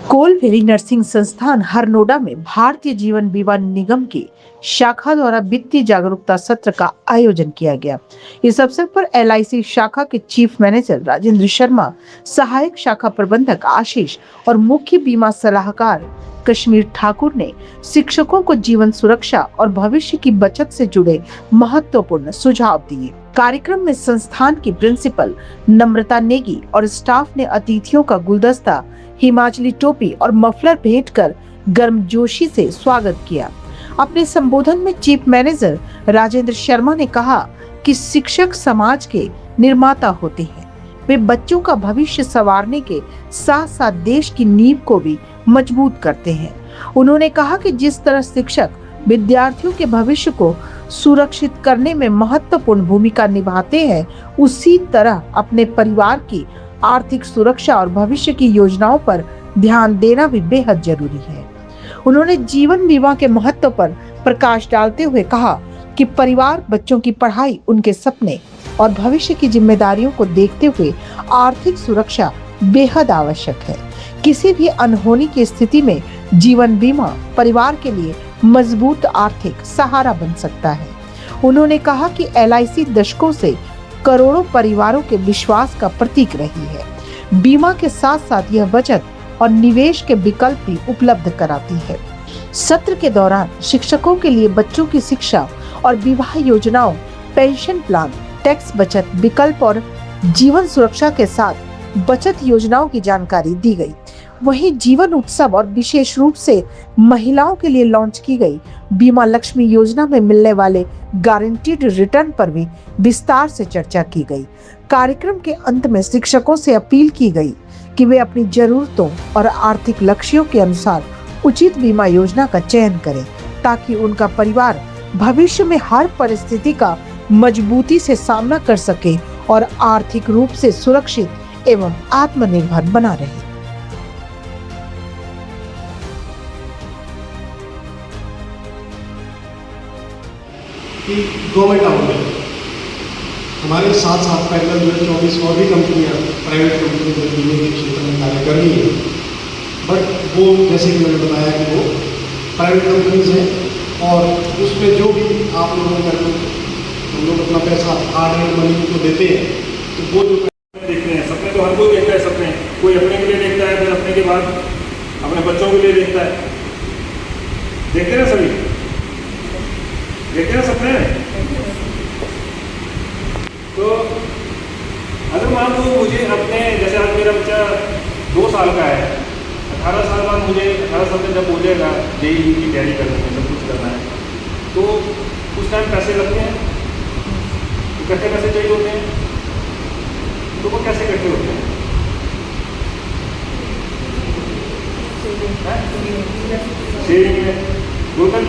कोलभेरी nursing संस्थान हरनोडा में भारतीय जीवन बीमा निगम की शाखा द्वारा वित्तीय जागरूकता सत्र का आयोजन किया गया। इस अवसर पर एलआईसी शाखा के चीफ मैनेजर राजेंद्र शर्मा, सहायक शाखा प्रबंधक आशीष और मुख्य बीमा सलाहकार कश्मीर ठाकुर ने शिक्षकों को जीवन सुरक्षा और भविष्य की बचत से जुड़े महत्वपूर्ण सुझाव दिए। कार्यक्रम में संस्थान की प्रिंसिपल नम्रता नेगी और स्टाफ ने अतिथियों का गुलदस्ता, हिमाचली टोपी और मफलर भेंट कर गर्मजोशी से स्वागत किया। अपने संबोधन में चीफ मैनेजर राजेंद्र शर्मा ने कहा कि शिक्षक समाज के निर्माता होते हैं। वे बच्चों का भविष्य संवारने के साथ साथ देश की नींव को भी मजबूत करते हैं। उन्होंने कहा कि जिस तरह शिक्षक विद्यार्थियों के भविष्य को सुरक्षित करने में महत्वपूर्ण भूमिका निभाते हैं, उसी तरह अपने परिवार की आर्थिक सुरक्षा और भविष्य की योजनाओं पर ध्यान देना भी बेहद जरूरी है। उन्होंने जीवन बीमा के महत्व पर प्रकाश डालते हुए कहा कि परिवार, बच्चों की पढ़ाई, उनके सपने और भविष्य की जिम्मेदारियों को देखते हुए आर्थिक सुरक्षा बेहद आवश्यक है। किसी भी अनहोनी की स्थिति में जीवन बीमा परिवार के लिए मजबूत आर्थिक सहारा बन सकता है। उन्होंने कहा कि एलआईसी दशकों से करोड़ों परिवारों के विश्वास का प्रतीक रही है। बीमा के साथ साथ यह बचत और निवेश के विकल्प भी उपलब्ध कराती है। सत्र के दौरान शिक्षकों के लिए बच्चों की शिक्षा और विवाह योजनाओं, पेंशन प्लान, टैक्स बचत विकल्प और जीवन सुरक्षा के साथ बचत योजनाओं की जानकारी दी गई। वहीं जीवन उत्सव और विशेष रूप से महिलाओं के लिए लॉन्च की गई बीमा लक्ष्मी योजना में मिलने वाले गारंटीड रिटर्न पर भी विस्तार से चर्चा की गई। कार्यक्रम के अंत में शिक्षकों से अपील की गई कि वे अपनी जरूरतों और आर्थिक लक्ष्यों के अनुसार उचित बीमा योजना का चयन करें, ताकि उनका परिवार भविष्य में हर परिस्थिति का मजबूती से सामना कर सके और आर्थिक रूप से सुरक्षित एवं आत्मनिर्भर बना रहे। कि गवर्नमेंट आउटलेट हमारे साथ साथ पैरेलल जो है 24 और भी कंपनियाँ, प्राइवेट कंपनियाँ बीमे के क्षेत्र में कार्य कर रही हैं। बट वो जैसे कि मैंने बताया कि वो प्राइवेट कंपनीज हैं और उसमें जो भी आप लोगों का हम लोग अपना पैसा हार्ड एंड मनी को देते हैं, तो वो जो देखते हैं सपने तो हर कोई देखता है। सपने कोई अपने के लिए देखता है, फिर अपने के बाद अपने बच्चों के लिए देखता है। देखते ना सभी, देखते ना सपने। तो अगर मान लो मुझे अपने, जैसे आज मेरा बच्चा 2 साल का है, 18 साल बाद मुझे 18 साल में जब हो जाएगा जेईई की तैयारी करनी है, सब कुछ करना है, तो उस टाइम पैसे लगते हैं, इकट्ठे पैसे चाहिए होते हैं। तो वो कैसे इकट्ठे होते हैं? सेविंग में गुलकंद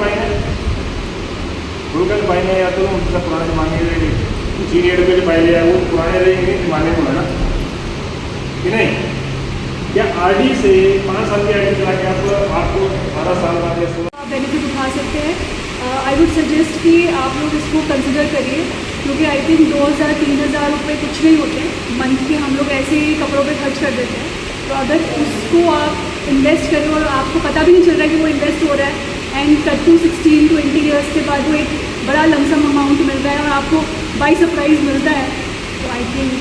पाएंगे या तो मतलब पुराने जमाने के सीनियर पे जो पाए लिया है वो पुराने रहेंगे जमाने को, है ना कि नहीं? या आरडी से 5 साल की आरडी चला के आपको 12 साल बाद बेनिफिट उठा सकते हैं। आई वुड सजेस्ट कि आप लोग इसको कंसिडर करिए, क्योंकि आई थिंक 2000-3000 रुपये कुछ नहीं होते मंथ के, हम लोग ऐसे ही कपड़ों पे खर्च कर देते हैं। तो अगर उसको आप इन्वेस्ट करें और आपको पता भी नहीं चल रहा है कि वो इन्वेस्ट हो रहा है, एंड कट टू 16-20 ईयर्स के बाद वो एक बड़ा लमसम अमाउंट मिल रहा है और आपको बाय सरप्राइज मिलता है, तो आई थिंक